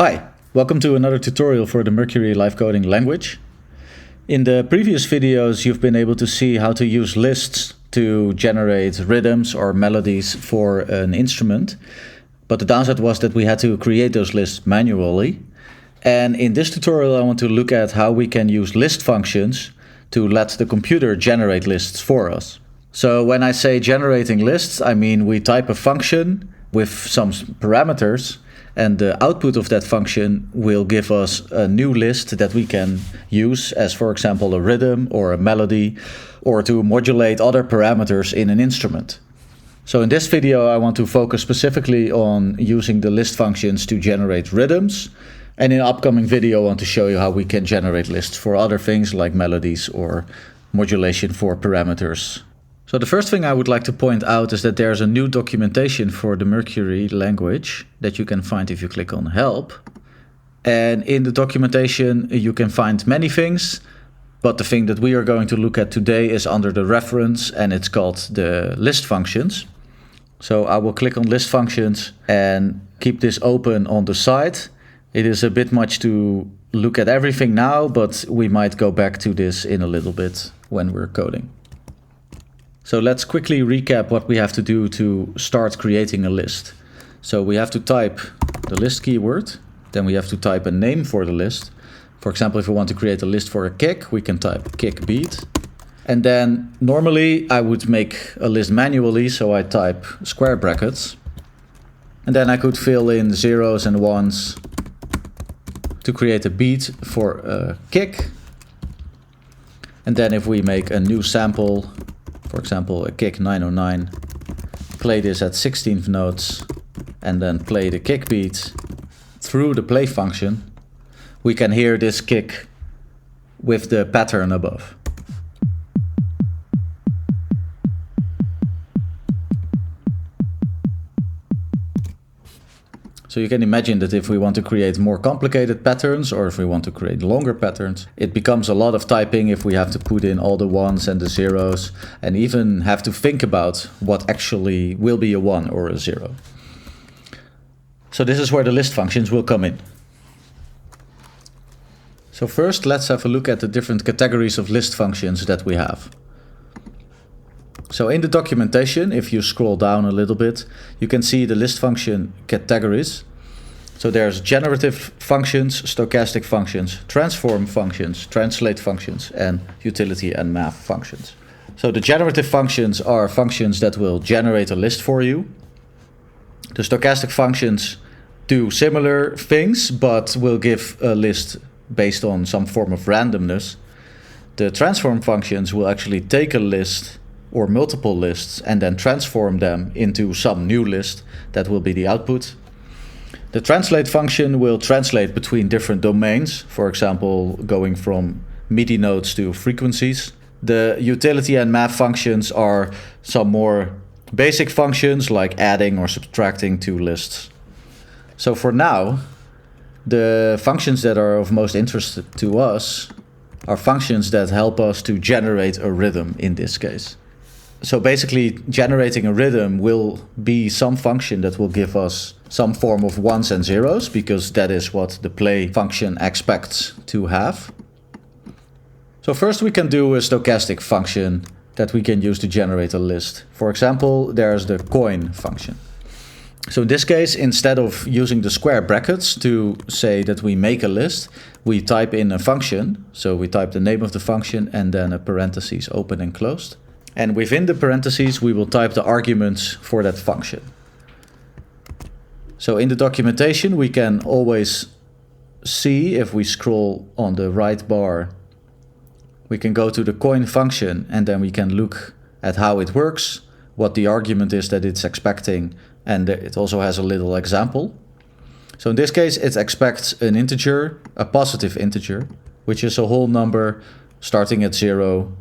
Hi, welcome to another tutorial for the Mercury live coding language. In the previous videos, you've been able to see how to use lists to generate rhythms or melodies for an instrument. But the downside was that we had to create those lists manually. And in this tutorial, I want to look at how we can use list functions to let the computer generate lists for us. So when I say generating lists, I mean we type a function with some parameters, and the output of that function will give us a new list that we can use as, for example, a rhythm or a melody, or to modulate other parameters in an instrument. So in this video, I want to focus specifically on using the list functions to generate rhythms. And in an upcoming video, I want to show you how we can generate lists for other things like melodies or modulation for parameters. So the first thing I would like to point out is that there's a new documentation for the Mercury language that you can find if you click on Help. And in the documentation, you can find many things, but the thing that we are going to look at today is under the reference, and it's called the list functions. So I will click on list functions and keep this open on the side. It is a bit much to look at everything now, but we might go back to this in a little bit when we're coding. So let's quickly recap what we have to do to start creating a list. So we have to type the list keyword, then we have to type a name for the list. For example, if we want to create a list for a kick, we can type kick beat. And then normally I would make a list manually, so I type square brackets. And then I could fill in zeros and ones to create a beat for a kick. And then if we make a new sample, for example, a kick 909, play this at 16th notes, and then play the kick beat through the play function, we can hear this kick with the pattern above. So you can imagine that if we want to create more complicated patterns, or if we want to create longer patterns, it becomes a lot of typing if we have to put in all the ones and the zeros, and even have to think about what actually will be a 1 or a 0. So this is where the list functions will come in. So first, let's have a look at the different categories of list functions that we have. So in the documentation, if you scroll down a little bit, you can see the list function categories. So there's generative functions, stochastic functions, transform functions, translate functions, and utility and math functions. So the generative functions are functions that will generate a list for you. The stochastic functions do similar things, but will give a list based on some form of randomness. The transform functions will actually take a list or multiple lists and then transform them into some new list that will be the output. The translate function will translate between different domains, for example, going from MIDI notes to frequencies. The utility and math functions are some more basic functions like adding or subtracting two lists. So for now, the functions that are of most interest to us are functions that help us to generate a rhythm in this case. So basically, generating a rhythm will be some function that will give us some form of ones and zeros, because that is what the play function expects to have. So first we can do a stochastic function that we can use to generate a list. For example, there's the coin function. So in this case, instead of using the square brackets to say that we make a list, we type in a function. So we type the name of the function and then a parentheses open and closed. And within the parentheses, we will type the arguments for that function. So in the documentation, we can always see, if we scroll on the right bar, we can go to the coin function, and then we can look at how it works, what the argument is that it's expecting, and it also has a little example. So in this case, it expects an integer, a positive integer, which is a whole number starting at 0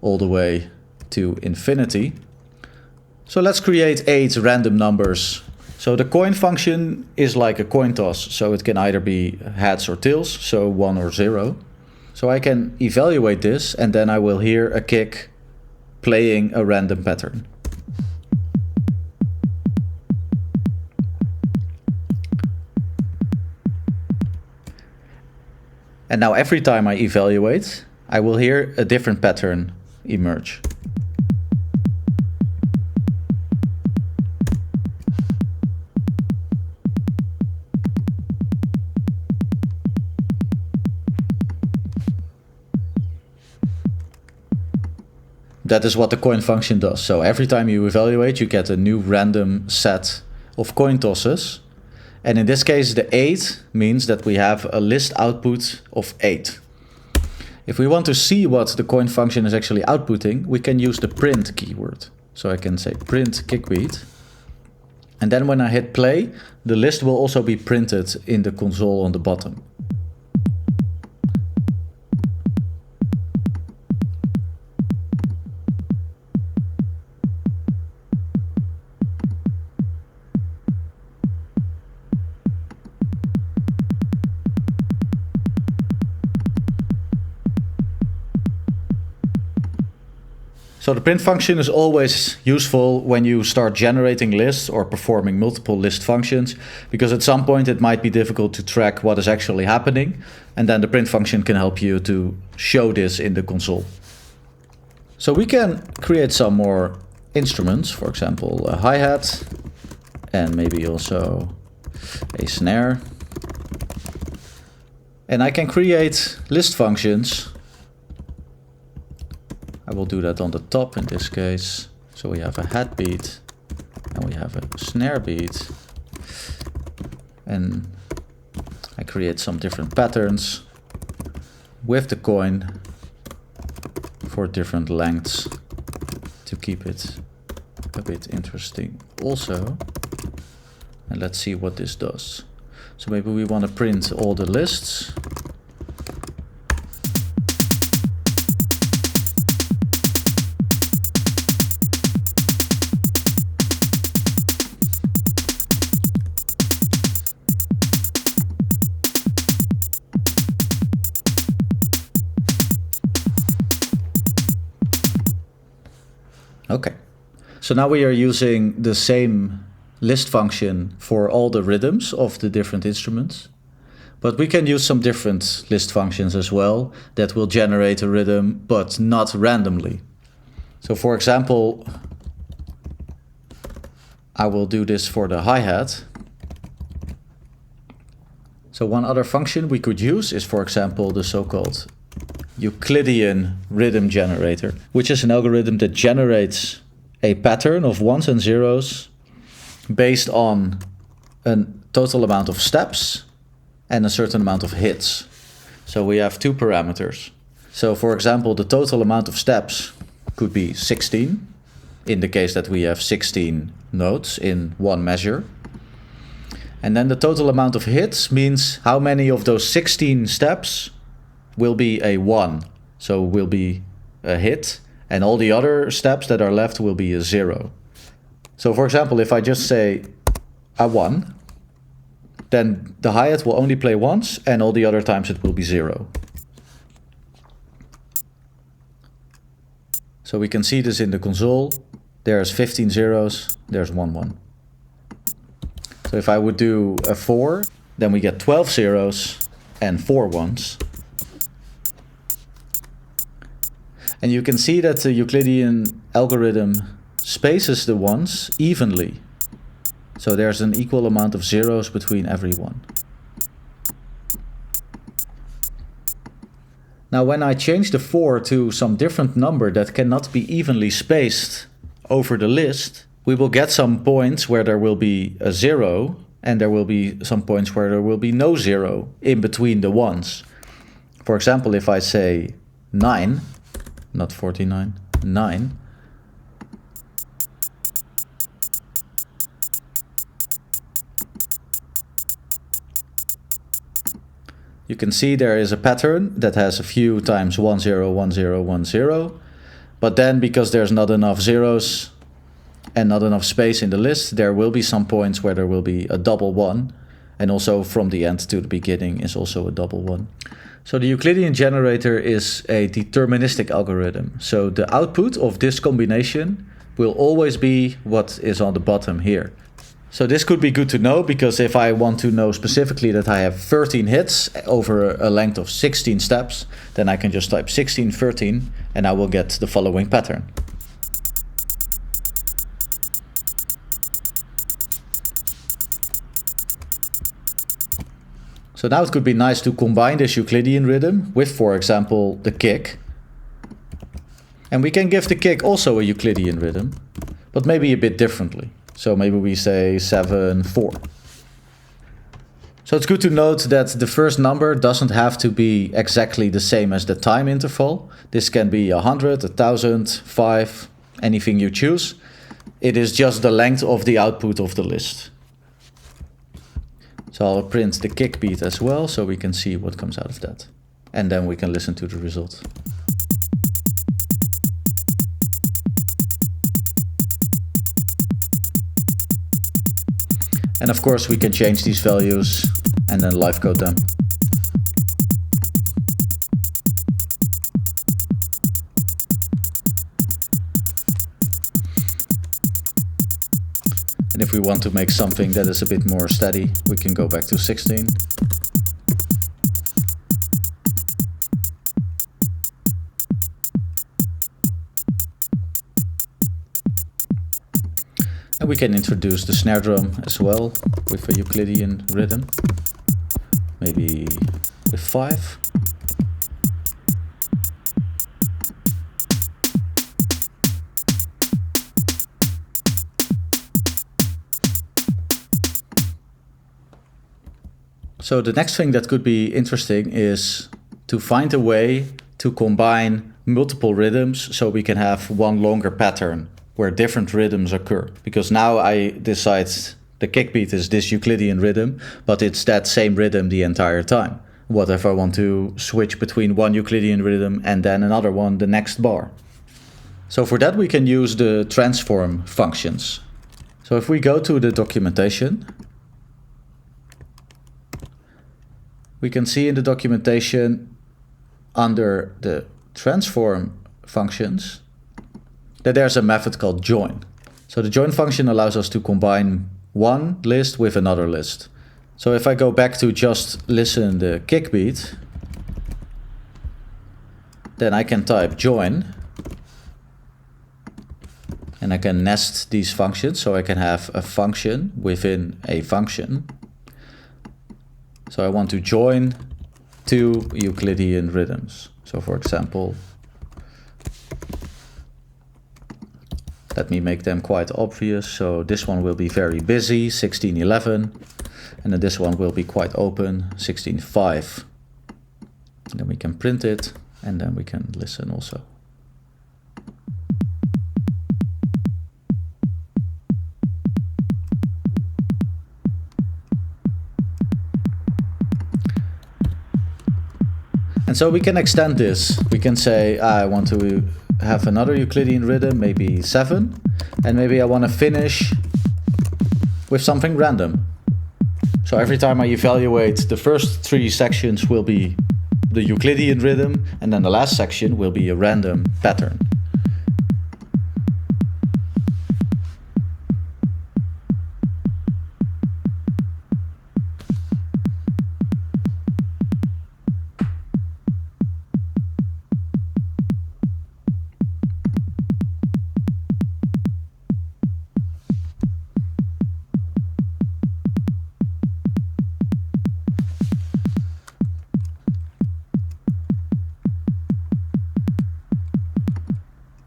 all the way to infinity. So let's create 8 random numbers. So the coin function is like a coin toss, so it can either be heads or tails, so 1 or 0. So I can evaluate this, and then I will hear a kick playing a random pattern. And now every time I evaluate, I will hear a different pattern emerge. That is what the coin function does. So every time you evaluate, you get a new random set of coin tosses. And in this case, the 8 means that we have a list output of 8. If we want to see what the coin function is actually outputting, we can use the print keyword. So I can say print kickbeat. And then when I hit play, the list will also be printed in the console on the bottom. So the print function is always useful when you start generating lists or performing multiple list functions, because at some point it might be difficult to track what is actually happening, and then the print function can help you to show this in the console. So we can create some more instruments, for example a hi-hat and maybe also a snare. And I can create list functions. I will do that on the top in this case. So we have a hat beat and we have a snare beat. And I create some different patterns with the coin for different lengths to keep it a bit interesting also. And let's see what this does. So maybe we want to print all the lists. Okay, so now we are using the same list function for all the rhythms of the different instruments, but we can use some different list functions as well that will generate a rhythm, but not randomly. So for example, I will do this for the hi-hat. So one other function we could use is, for example, the so-called Euclidean rhythm generator, which is an algorithm that generates a pattern of ones and zeros based on a total amount of steps and a certain amount of hits. So we have two parameters. So for example, the total amount of steps could be 16, in the case that we have 16 notes in one measure. And then the total amount of hits means how many of those 16 steps will be a 1, so will be a hit, and all the other steps that are left will be a 0. So for example, if I just say a 1, then the hi-hat will only play once, and all the other times it will be 0. So we can see this in the console. There's 15 zeros, there's 1 1. So if I would do a 4, then we get 12 zeros and 4 ones. And you can see that the Euclidean algorithm spaces the ones evenly. So there's an equal amount of zeros between every one. Now when I change the 4 to some different number that cannot be evenly spaced over the list, we will get some points where there will be a 0, and there will be some points where there will be no 0 in between the ones. For example, if I say 9, not 49, 9. You can see there is a pattern that has a few times 1 0 1 0 1 0, but then because there's not enough zeros and not enough space in the list, there will be some points where there will be a double 1, and also from the end to the beginning is also a double 1. So the Euclidean generator is a deterministic algorithm. So the output of this combination will always be what is on the bottom here. So this could be good to know, because if I want to know specifically that I have 13 hits over a length of 16 steps, then I can just type 16, 13, and I will get the following pattern. So now it could be nice to combine this Euclidean rhythm with, for example, the kick. And we can give the kick also a Euclidean rhythm, but maybe a bit differently. So maybe we say 7, 4. So it's good to note that the first number doesn't have to be exactly the same as the time interval. This can be 100, 1000, 5, anything you choose. It is just the length of the output of the list. So I'll print the kick beat as well, so we can see what comes out of that. And then we can listen to the result. And of course we can change these values and then live code them. And if we want to make something that is a bit more steady, we can go back to 16. And we can introduce the snare drum as well with a Euclidean rhythm, maybe with 5. So the next thing that could be interesting is to find a way to combine multiple rhythms so we can have one longer pattern where different rhythms occur. Because now I decide the kick beat is this Euclidean rhythm, but it's that same rhythm the entire time. What if I want to switch between one Euclidean rhythm and then another one the next bar? So for that we can use the transform functions. So if we go to the documentation, we can see in the documentation under the transform functions that there's a method called join. So the join function allows us to combine one list with another list. So if I go back to just listen the kick beat, then I can type join and I can nest these functions, so I can have a function within a function. So I want to join two Euclidean rhythms. So for example, let me make them quite obvious. So this one will be very busy, 1611, and then this one will be quite open, 16.5. And then we can print it, and then we can listen also. And so we can extend this. We can say, I want to have another Euclidean rhythm, maybe 7, and maybe I want to finish with something random. So every time I evaluate, the first 3 sections will be the Euclidean rhythm, and then the last section will be a random pattern.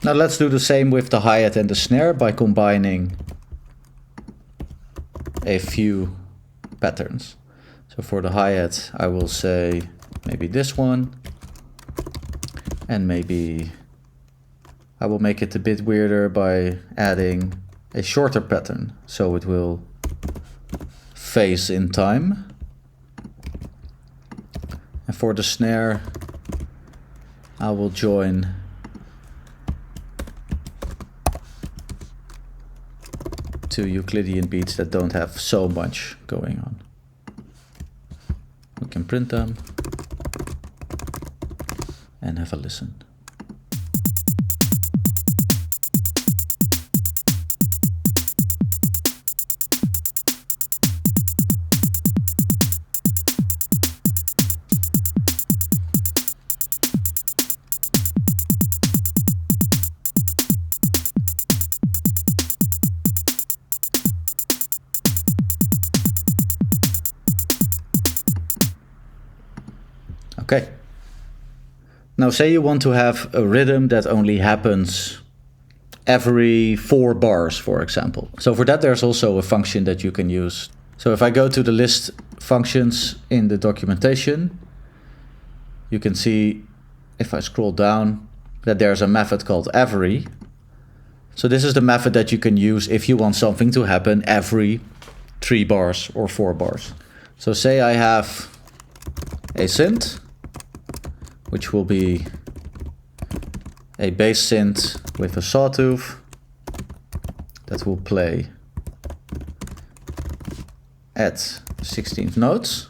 Now let's do the same with the hi-hat and the snare by combining a few patterns. So for the hi-hat I will say maybe this one, and maybe I will make it a bit weirder by adding a shorter pattern so it will phase in time. And for the snare I will join two Euclidean beats that don't have so much going on. We can print them and have a listen. Okay. Now say you want to have a rhythm that only happens every 4 bars, for example. So for that there's also a function that you can use. So if I go to the list functions in the documentation, you can see, if I scroll down, that there's a method called every. So this is the method that you can use if you want something to happen every 3 bars or 4 bars. So say I have a synth, which will be a bass synth with a sawtooth that will play at 16th notes.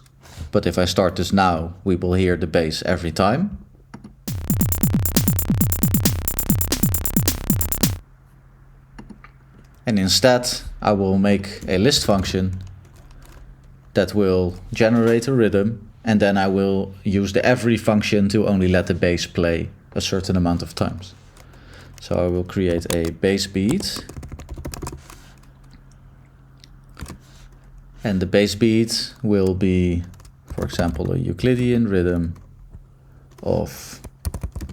But if I start this now, we will hear the bass every time. And instead, I will make a list function that will generate a rhythm, and then I will use the every function to only let the bass play a certain amount of times. So I will create a bass beat, and the bass beat will be, for example, a Euclidean rhythm of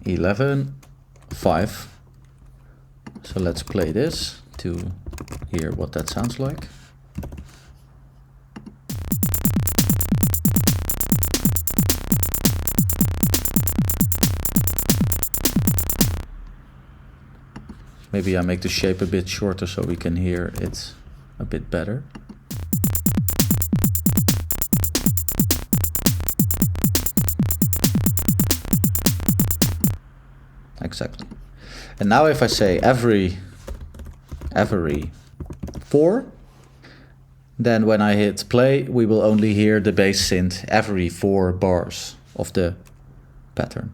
11/5. So let's play this to hear what that sounds like. Maybe I make the shape a bit shorter so we can hear it a bit better. Exactly. And now if I say every 4, then when I hit play, we will only hear the bass synth every 4 bars of the pattern.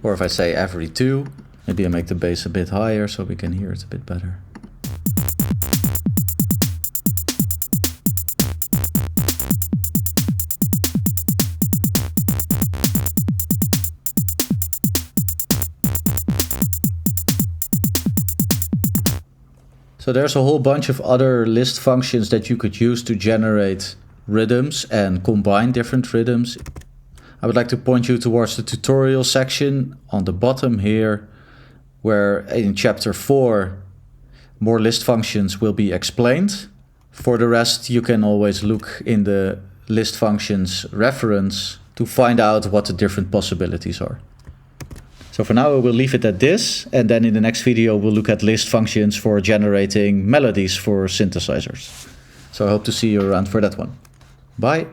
Or if I say every 2, maybe I make the bass a bit higher so we can hear it a bit better. So there's a whole bunch of other list functions that you could use to generate rhythms and combine different rhythms. I would like to point you towards the tutorial section on the bottom here, where in chapter 4 more list functions will be explained. For the rest, you can always look in the list functions reference to find out what the different possibilities are. So for now, I will leave it at this, and then in the next video, we'll look at list functions for generating melodies for synthesizers. So I hope to see you around for that one. Bye.